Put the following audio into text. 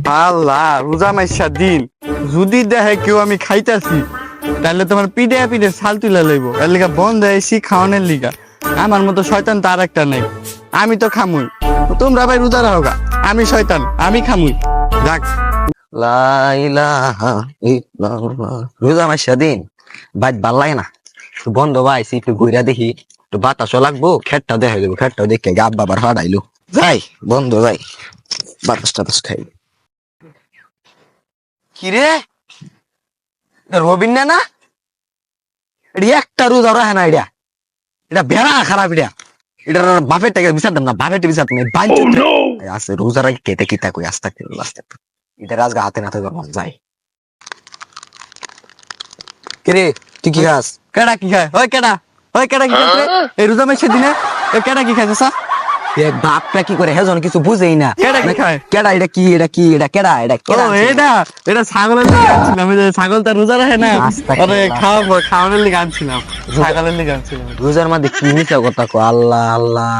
আল্লাহ, রোজা মাইশা দিন যদি দেখে কেউ আমি খাইতাছি তাহলে তোমার পিঠে পিঠে ছাল তুলে লইব। এর লিগা বন্ধ হয়েছি খাওয়ানোর লিগা। আমার মতো শয়তান তার একটা নেই। আমি তো খামুই, তোমরা ভাই রোজা রাখা, আমি শয়তান, আমি খামুই। যাক, লা ইলাহা ইল্লাল্লাহ। রোজা মাসা দিন বাইত ভাল লাগে না, একটু বন্ধ পাইছি, একটু ঘুরা দেখি, একটু বাতাসও লাগবো, খেটটা দেখা দেবো, খেটটাও দেখে গাব বাবার হারাইলো। যাই বন্ধ যাই, বাতাস টাতাস খাই। কিরে রবিন না এটা একটা রোজা রাখে না, এটা বেড়া খারাপ। এটার বাপের টাকা বিচার দাম না, বাপের বিচার আছে রোজার আগে কেটে কিতা কই আস্তে আস্তে এটা রাজগা হাতে নাতে যায়। কিরে তুই কি খাস? কেডা কি খায়? ওই কেডা, ওই কেডা কি খায়? এই রোজা মাইশা দিনে কেডা কি খাইছে? বাপটা কি করে হেজন কিছু বুঝেই না। কেডা কি খায়? কেডা এটা কি, এটা কি, এটা কেডা, এটা কেডা? এটা ছাগলের লিগে আনছিলাম। এই যে ছাগল তার রোজা রাখে না, আরে খাওয়াবো, খাওয়ানোর লিগে আনছিলাম, ছাগলের লিগে আনছিলাম। রোজার মধ্যে কি মিছা কথা কো, আল্লাহ আল্লাহ।